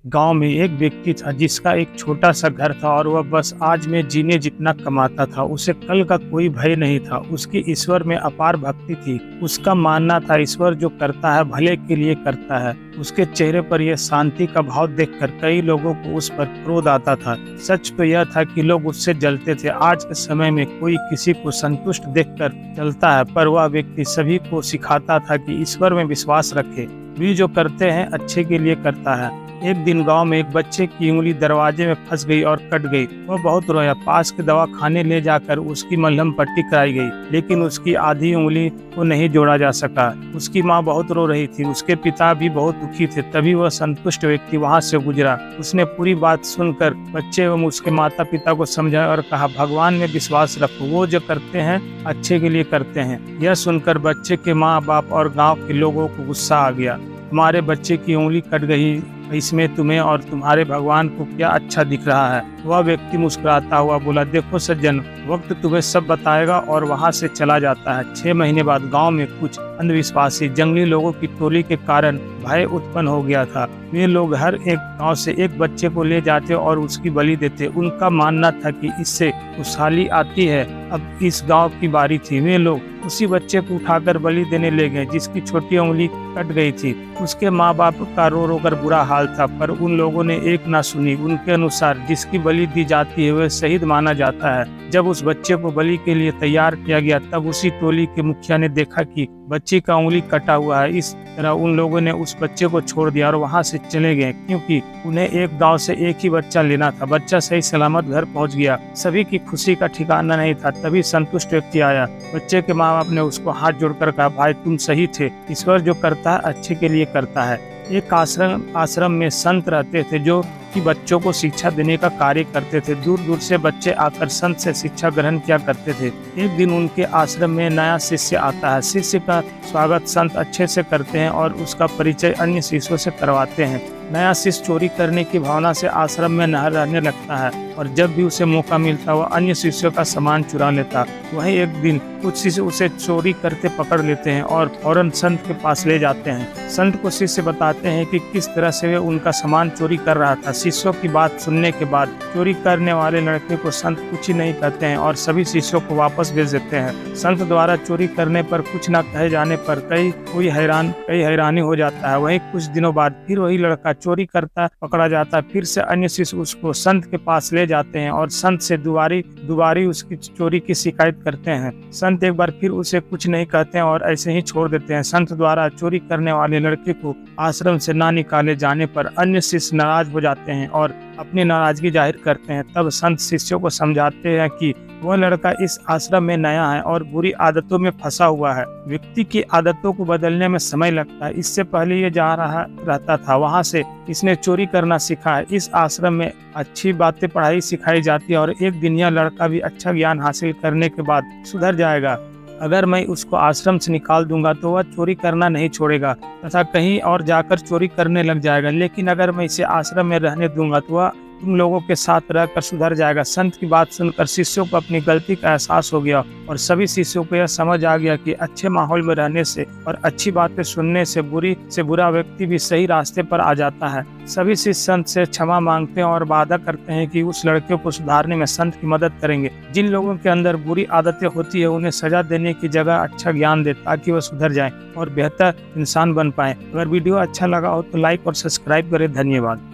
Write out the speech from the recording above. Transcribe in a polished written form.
गांव में एक व्यक्ति था जिसका एक छोटा सा घर था और वह बस आज में जीने जितना कमाता था। उसे कल का कोई भय नहीं था। उसकी ईश्वर में अपार भक्ति थी। उसका मानना था ईश्वर जो करता है भले के लिए करता है। उसके चेहरे पर यह शांति का भाव देखकर कई लोगों को उस पर क्रोध आता था। सच तो यह था कि लोग उससे जलते थे। आज के समय में कोई किसी को संतुष्ट देखकर जलता है, पर वह व्यक्ति सभी को सिखाता था कि ईश्वर में विश्वास रखे। वे जो करते हैं अच्छे के लिए करता है। एक दिन गांव में एक बच्चे की उंगली दरवाजे में फंस गई और कट गई। वह बहुत रोया। पास के दवा खाने ले जाकर उसकी मलहम पट्टी कराई गई, लेकिन उसकी आधी उंगली को नहीं जोड़ा जा सका। उसकी माँ बहुत रो रही थी। उसके पिता भी बहुत दुखी थे। तभी वह संतुष्ट व्यक्ति वहां से गुजरा। उसने पूरी बात सुनकर बच्चे एवं उसके माता पिता को समझाया और कहा, भगवान में विश्वास रखो, वो जो करते हैं अच्छे के लिए करते हैं। यह सुनकर बच्चे के माँ बाप और गाँव के लोगों को गुस्सा आ गया। तुम्हारे बच्चे की उंगली कट गई, इसमें तुम्हें और तुम्हारे भगवान को क्या अच्छा दिख रहा है। वह व्यक्ति मुस्कुराता हुआ बोला, देखो सज्जन, वक्त तुम्हें सब बताएगा, और वहां से चला जाता है। 6 महीने बाद गांव में कुछ अंधविश्वासी जंगली लोगों की टोली के कारण भय उत्पन्न हो गया था। वे लोग हर एक गांव से एक बच्चे को ले जाते और उसकी बलि देते। उनका मानना था कि इससे खुशहाली आती है। अब इस गांव की बारी थी। वे लोग उसी बच्चे को उठाकर बलि देने ले गए जिसकी छोटी उंगली कट गई थी। उसके माँ बाप का रो रो कर बुरा हाल था, पर उन लोगों ने एक ना सुनी। उनके अनुसार जिसकी बलि दी जाती है वह शहीद माना जाता है। जब उस बच्चे को बलि के लिए तैयार किया गया, तब उसी टोली के मुखिया ने देखा कि बच्चे का उंगली कटा हुआ है। इस तरह उन लोगों ने उस बच्चे को छोड़ दिया और वहां से चले गए, क्योंकि उन्हें एक गांव से एक ही बच्चा लेना था। बच्चा सही सलामत घर पहुंच गया। सभी की खुशी का ठिकाना नहीं था। तभी संतुष्ट व्यक्ति आया। बच्चे के माँ बाप ने उसको हाथ जोड़कर कहा, भाई तुम सही थे, ईश्वर जो करता है अच्छे के लिए करता है। एक आश्रम में संत रहते थे जो कि बच्चों को शिक्षा देने का कार्य करते थे। दूर दूर से बच्चे आकर संत से शिक्षा ग्रहण किया करते थे। एक दिन उनके आश्रम में नया शिष्य आता है। शिष्य का स्वागत संत अच्छे से करते हैं और उसका परिचय अन्य शिष्यों से करवाते हैं। नया शिष्य चोरी करने की भावना से आश्रम में नहर रहने लगता है, और जब भी उसे मौका मिलता वह अन्य शिष्यों का सामान चुरा लेता। वहीं एक दिन कुछ शिष्य उसे चोरी करते पकड़ लेते हैं और फौरन संत के पास ले जाते हैं। संत को शिष्य बताते हैं कि किस तरह से वे उनका सामान चोरी कर रहा था। शिष्यों की बात सुनने के बाद चोरी करने वाले लड़के को संत कुछ ही नहीं कहते हैं और सभी शिष्यों को वापस भेज देते हैं। संत द्वारा चोरी करने पर कुछ न कहे जाने पर कई हैरानी हो जाता है। वहीं कुछ दिनों बाद फिर वही लड़का चोरी करता पकड़ा जाता है। फिर से अन्य शिष्य उसको संत के पास ले जाते हैं और संत से दुबारी उसकी चोरी की शिकायत करते हैं। संत एक बार फिर उसे कुछ नहीं कहते हैं और ऐसे ही छोड़ देते हैं। संत द्वारा चोरी करने वाले लड़के को आश्रम से ना निकाले जाने पर अन्य शिष्य नाराज हो जाते हैं और अपनी नाराजगी जाहिर करते हैं। तब संत शिष्यों को समझाते हैं कि वह लड़का इस आश्रम में नया है और बुरी आदतों में फंसा हुआ है। व्यक्ति की आदतों को बदलने में समय लगता है। इससे पहले ये जहाँ रहता था वहाँ से इसने चोरी करना सीखा है। इस आश्रम में अच्छी बातें पढ़ाई सिखाई जाती है और एक दिन यह लड़का भी अच्छा ज्ञान हासिल करने के बाद सुधर जाएगा। अगर मैं उसको आश्रम से निकाल दूंगा तो वह चोरी करना नहीं छोड़ेगा तथा कहीं और जाकर चोरी करने लग जाएगा। लेकिन अगर मैं इसे आश्रम में रहने दूंगा तो वह तुम लोगों के साथ रहकर सुधर जाएगा। संत की बात सुनकर शिष्यों को अपनी गलती का एहसास हो गया और सभी शिष्यों को यह समझ आ गया कि अच्छे माहौल में रहने से और अच्छी बातें सुनने से बुरा व्यक्ति भी सही रास्ते पर आ जाता है। सभी शिष्य संत से क्षमा मांगते हैं और वादा करते हैं कि उस लड़के को सुधारने में संत की मदद करेंगे। जिन लोगों के अंदर बुरी आदतें होती है उन्हें सजा देने की जगह अच्छा ज्ञान दे ताकि वह सुधर जाएं और बेहतर इंसान बन पाएं। अगर वीडियो अच्छा लगा हो तो लाइक और सब्सक्राइब करें। धन्यवाद।